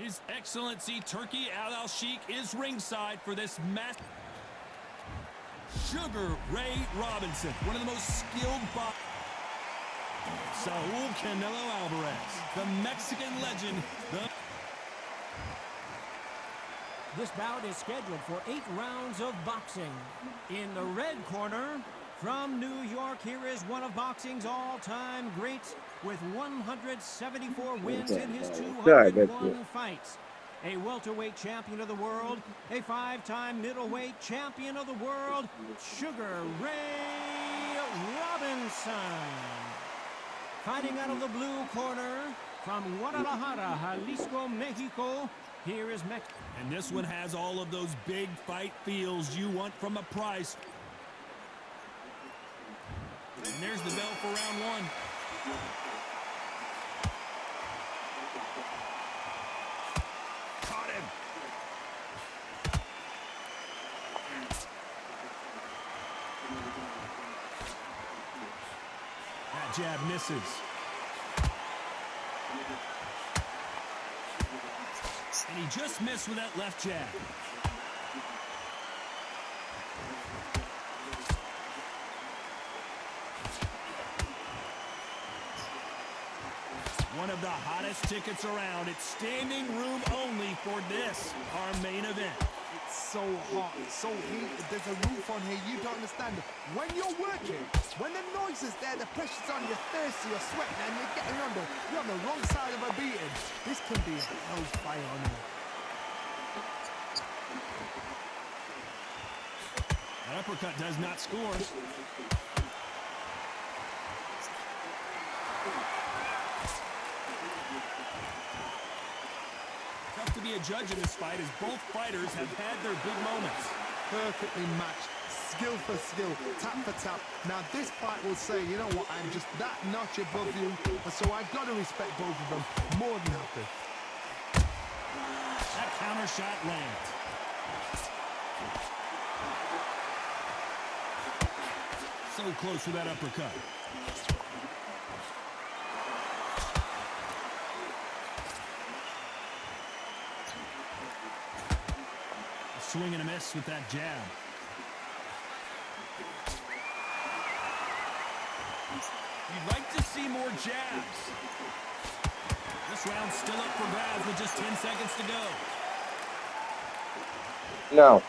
His Excellency Turki Al-Sheikh is ringside for this match. Sugar Ray Robinson, one of the most skilled boxers. Saul Canelo Alvarez, the Mexican legend. This bout is scheduled for 8 rounds of boxing. In the red corner, from New York, here is one of boxing's all-time greats with 174 wins in his 201 fights. A welterweight champion of the world, a 5-time middleweight champion of the world, Sugar Ray Robinson. Fighting out of the blue corner, from Guadalajara, Jalisco, Mexico, here is Mexico. And this one has all of those big fight feels you want from a prize. And there's the bell for round 1. Caught him. That jab misses. And he just missed with that left jab. One of the hottest tickets around. It's standing room only for this, our main event. It's so hot, it's so heated. There's a roof on here you don't understand. When you're working, when the noise is there, the pressure's on, you're thirsty, you're sweating, and you're getting under. You're on the wrong side of a beating. This can be a hell's fire on you. That uppercut does not score. Tough to be a judge in this fight as both fighters have had their big moments. Perfectly matched, skill for skill, tap for tap. Now this fight will say, you know what, I'm just that notch above you, and so I've got to respect both of them. More than happy. That counter shot lands. So close with that uppercut. A swing and a miss with that jab. You'd like to see more jabs. This round's still up for grabs with just 10 seconds to go. No.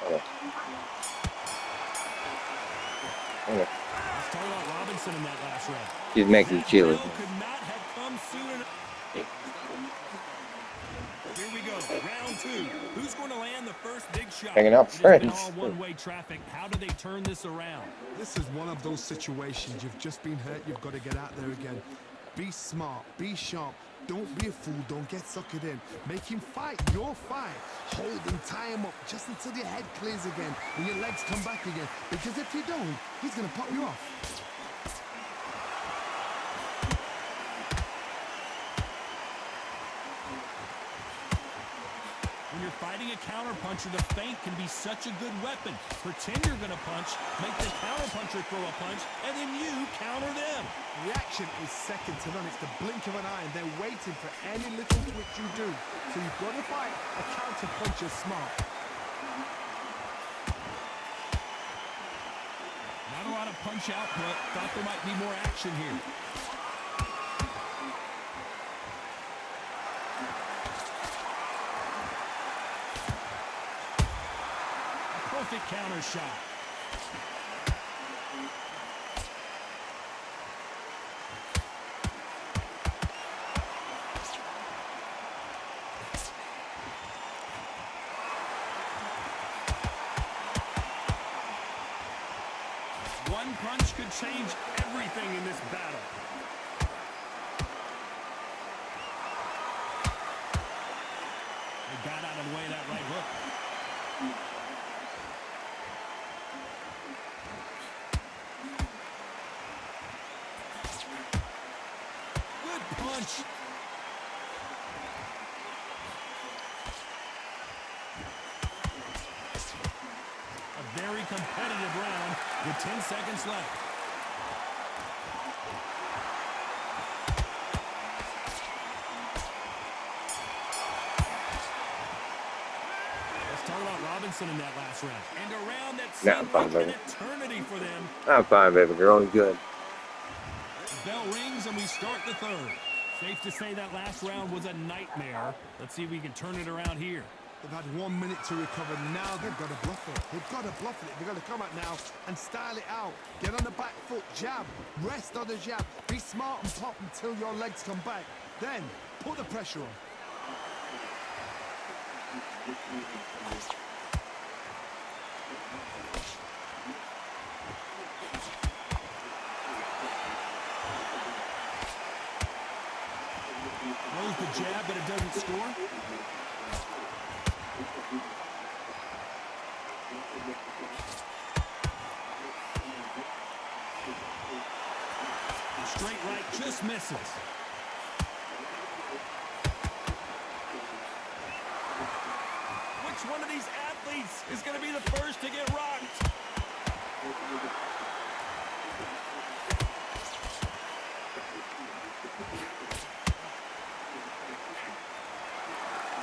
Okay. Let's talk about Robinson in that last round. He's making chili. Could not have come soon enough. Here we go, round 2. Who's going to land the first big shot? Hanging out, It has friends. been all one-way traffic. How do they turn this around? This is one of those situations. You've just been hurt, you've got to get out there again. Be smart, be sharp. Don't be a fool, don't get suckered in. Make him fight your fight. Hold him, tie him up just until your head clears again and your legs come back again. Because if you don't, he's going to pop you off. When you're fighting a counterpuncher, the feint can be such a good weapon. Pretend you're going to punch, make the counterpuncher throw a punch, and then you counter them. Reaction is second to none. It's the blink of an eye, and they're waiting for any little twitch you do. So you've got to fight a counterpuncher smart. Not a lot of punch output. Thought there might be more action here. Perfect counter shot. One punch could change everything in this battle. They got out of the way of that right hook. Good punch. A very competitive round with 10 seconds left. about Robinson in that last round. And a round that Nah, I'm seemed fine, like baby. an eternity for them. I'm fine, baby. You're only good. Bell rings and we start the third. Safe to say that last round was a nightmare. Let's see if we can turn it around here. They've had 1 minute to recover. Now they've got to bluff it. They've got to bluff it. They've got to come out now and style it out. Get on the back foot, jab. Rest on the jab. Be smart and pop until your legs come back. Then put the pressure on. Throws the jab, but it doesn't score. The straight right just misses. Which one of these athletes is going to be the first to get rocked?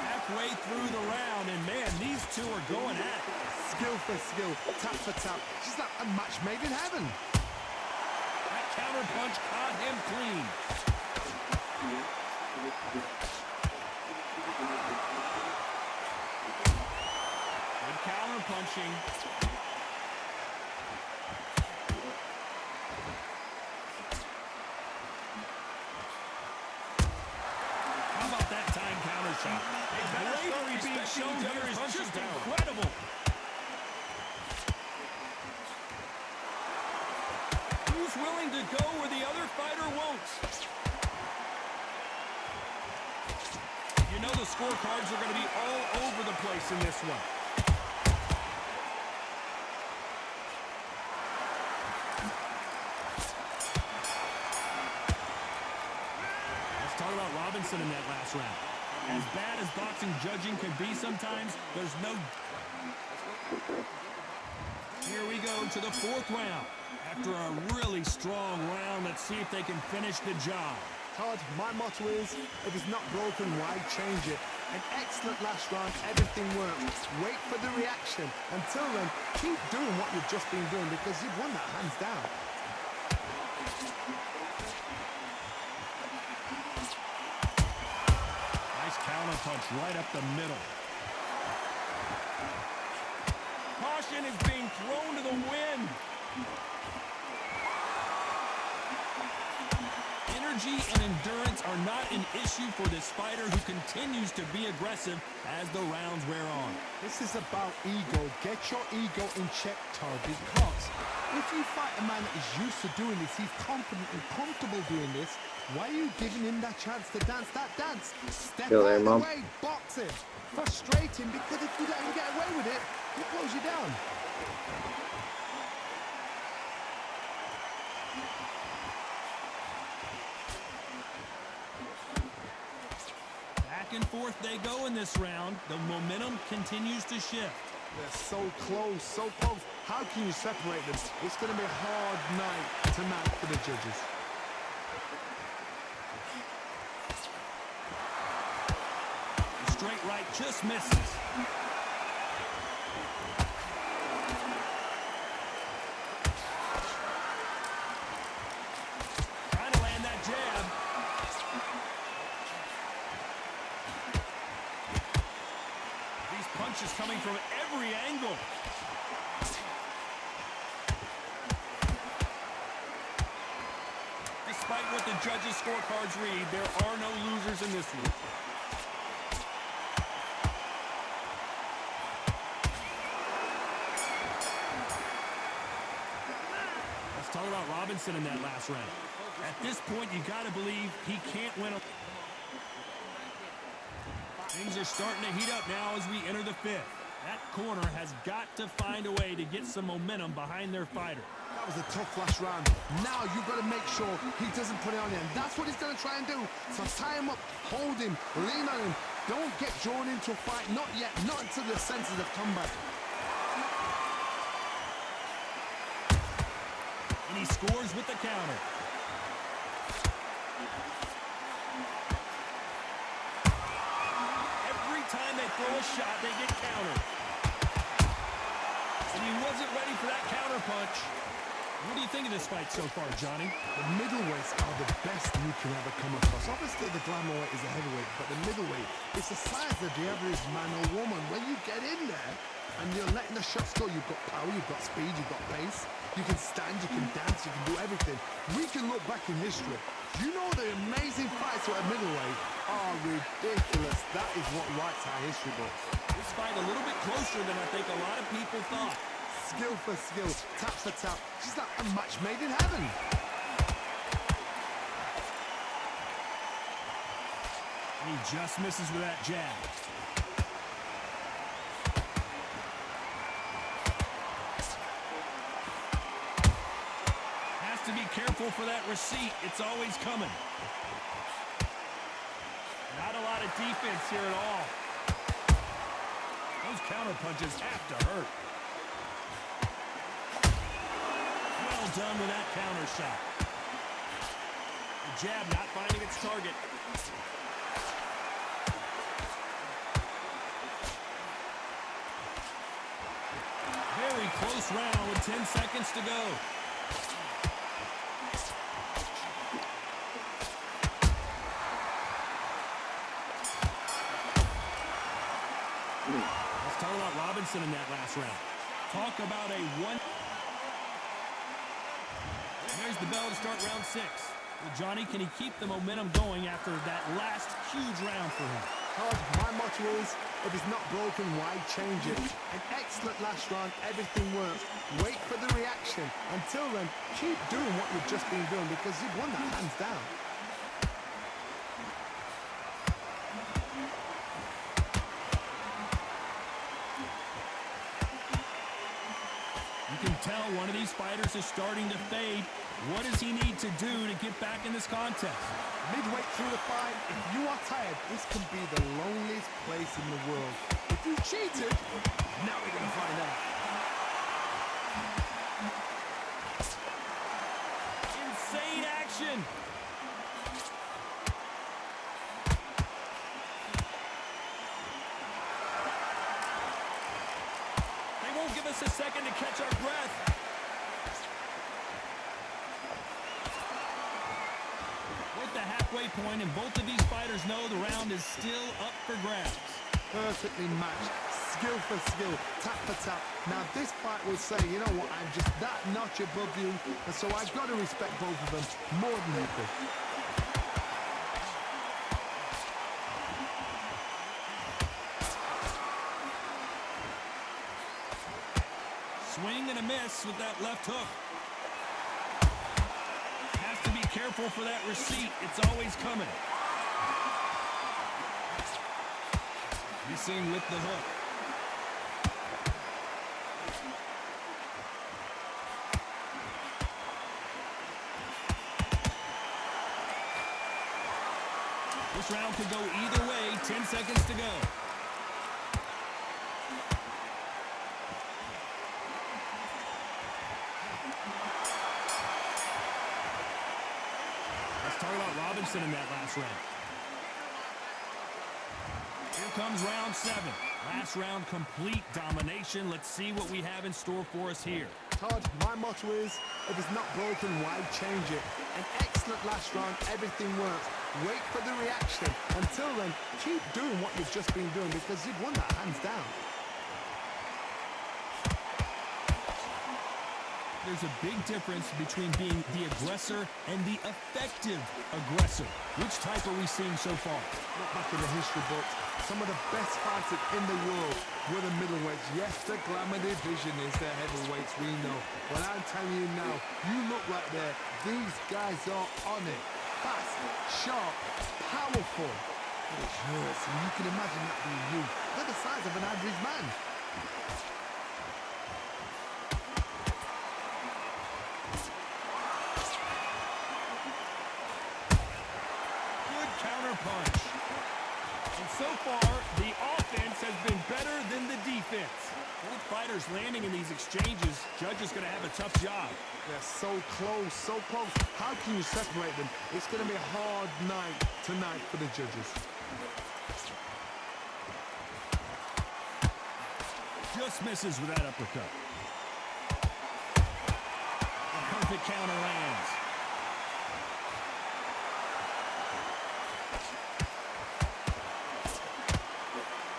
Halfway through the round, and man, these two are going at it. Skill for skill, tap for tap. Just like a match made in heaven. That counter punch caught him clean. Good counter punching. How about that time counter shot? The bravery being shown here is just incredible. Who's willing to go where the other fighter won't? You know the scorecards are going to be all over the place in this one. Let's talk about Robinson in that last round. As bad as boxing judging can be sometimes, there's no... Here we go to the fourth round. After a really strong round, let's see if they can finish the job. Todd, my motto is, if it's not broken, why change it? An excellent last round, everything worked. Wait for the reaction. Until then, keep doing what you've just been doing because you've won that hands down. Nice counter punch right up the middle. Caution is being thrown to the wind. Energy and endurance are not an issue for this fighter who continues to be aggressive as the rounds wear on. This is about ego. Get your ego in check, Todd, because if you fight a man that is used to doing this, he's confident and comfortable doing this, why are you giving him that chance to dance that dance? Step Still out there, of the Mom. way, box him. Frustrating because if you let him get away with it, he blows you down. Back and forth they go in this round. The momentum continues to shift. They're so close, so close. How can you separate them? It's going to be a hard night tonight for the judges. The straight right just misses. Trying to land that jab. These punches coming from every angle. Despite what the judges' scorecards read, there are no losers in this one. Let's talk about Robinson in that last round. At this point, you got to believe he can't win a... Things are starting to heat up now as we enter the fifth. That corner has got to find a way to get some momentum behind their fighter. That was a tough last round. Now you've got to make sure he doesn't put it on you. And that's what he's going to try and do. So tie him up, hold him, lean on him. Don't get drawn into a fight. Not yet. Not until the senses have come back. And he scores with the counter. Every time they throw a shot, they get countered. punch. What do you think of this fight so far, Johnny? The middleweights are the best you can ever come across. Obviously, the glamour weight is a heavyweight, but the middleweight, it's the size of the average man or woman. When you get in there and you're letting the shots go, you've got power, you've got speed, you've got pace. You can stand, you can dance, you can do everything. We can look back in history. You know the amazing fights at middleweight are ridiculous. That is what writes our history books. This fight a little bit closer than I think a lot of people thought. Skill for skill, tap for tap. She's like a match made in heaven. He just misses with that jab. Has to be careful for that receipt. It's always coming. Not a lot of defense here at all. Those counter punches have to hurt. Well done with that counter shot. The jab not finding its target. Very close round with 10 seconds to go. Let's talk about Robinson in that last round. Talk about a one. There's the bell to start round 6. Well, Johnny, can he keep the momentum going after that last huge round for him? Todd, my motto is, if it's not broken, why change it? An excellent last round, everything works. Wait for the reaction. Until then, keep doing what you've just been doing because you've won that hands down. You can tell one of these fighters is starting to fade. What does he need to do to get back in this contest? Midway through the fight, if you are tired, this can be the loneliest place in the world. If you cheated, now we're going to find out. Insane action. They won't give us a second to catch our breath. At the halfway point, and both of these fighters know the round is still up for grabs. Perfectly matched, skill for skill, tap for tap. Now this fight will say, you know what, I'm just that notch above you, and so I've got to respect both of them more than equal. Swing and a miss with that left hook. Careful for that receipt. It's always coming. You see him lift the hook. This round could go either way. 10 seconds to go. Talk about Robinson in that last round. Here comes round 7. Last round, complete domination. Let's see what we have in store for us here. Todd, my motto is, if it's not broken, why change it? An excellent last round, everything works. Wait for the reaction. Until then, keep doing what you've just been doing because you've won that hands down. There's a big difference between being the aggressor and the effective aggressor. Which type are we seeing so far? Look back in the history books. Some of the best fighters in the world were the middleweights. Yes, the glamour division is the heavyweights, we know. But I'm telling you now, you look right there. These guys are on it. Fast, sharp, powerful. It hurts, and you can imagine that being you. They're the size of an average man. Punch. And so far, the offense has been better than the defense. Both fighters landing in these exchanges. Judge is going to have a tough job. They're so close, so close. How can you separate them? It's going to be a hard night tonight for the judges. Just misses with that uppercut. perfect counter lands.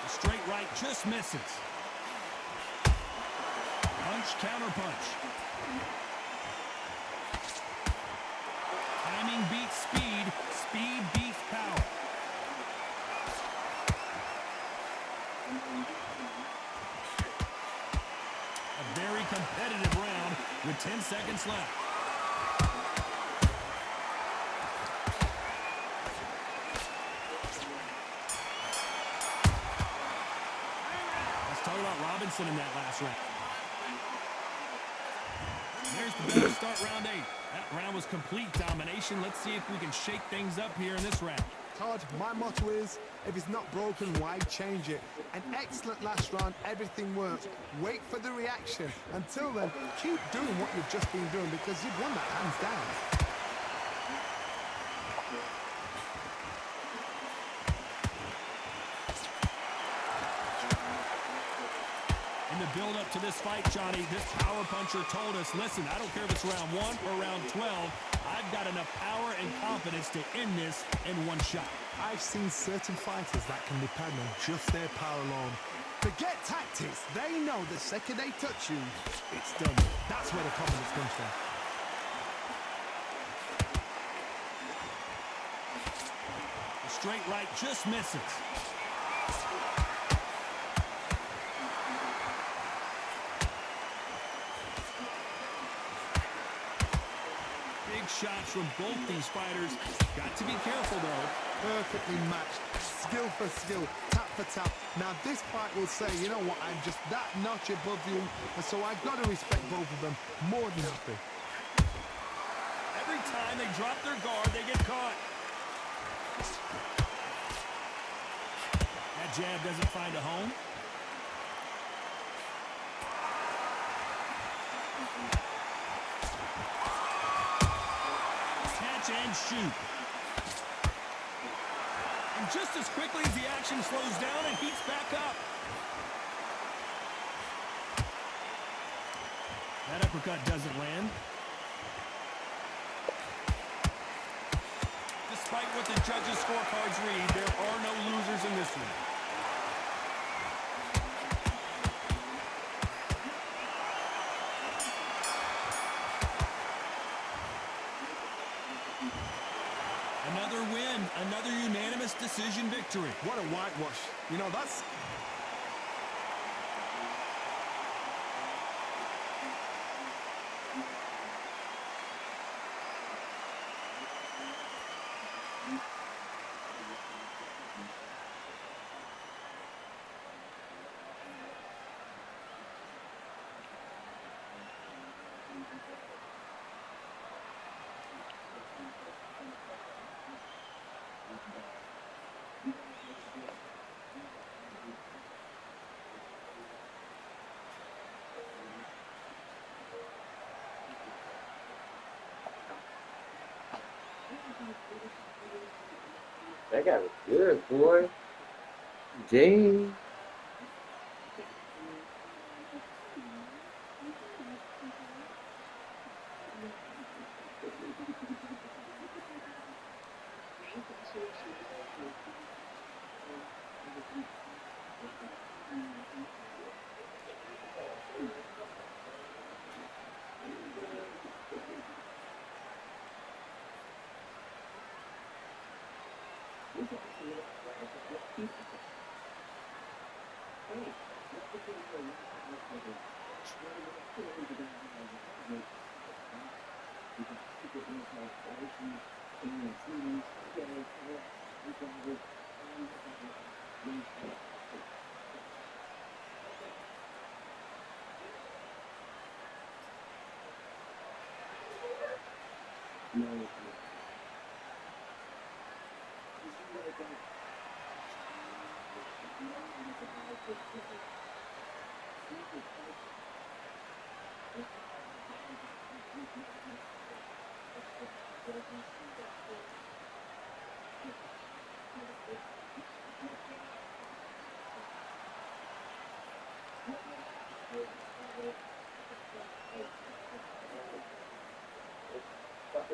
The straight right just misses. Punch, counter punch. Timing beats speed. Speed beats power. A very competitive round with 10 seconds left. Let's talk about Robinson in that last round. There's the better start round 8. That round was complete domination. Let's see if we can shake things up here in this round. Todd, my motto is, if it's not broken, why change it? An excellent last round, everything works. Wait for the reaction. Until then, keep doing what you've just been doing because you've won that hands down. In the build-up to this fight, Johnny, this power puncher told us, listen, I don't care if it's round 1 or round 12, I've got enough power and confidence to end this in one shot. I've seen certain fighters that can depend on just their power alone. Forget tactics. They know the second they touch you, it's done. That's where the confidence comes from. The straight right just misses. Big shots from both these fighters. Got to be careful, though. Perfectly matched, skill for skill, tap for tap. Now this fight will say, you know what, I'm just that notch above you, and so I've got to respect both of them. More than happy. Every time they drop their guard, they get caught. That jab doesn't find a home. Catch and shoot. And just as quickly as the action slows down, it heats back up. That uppercut doesn't land. Despite what the judges' scorecards read, there are no losers in this one. Another win, another unanimous decision victory. What a whitewash. You know, that's... That guy was good, boy. James.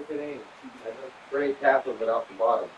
if it ain't. I just straight tackles it off the bottom.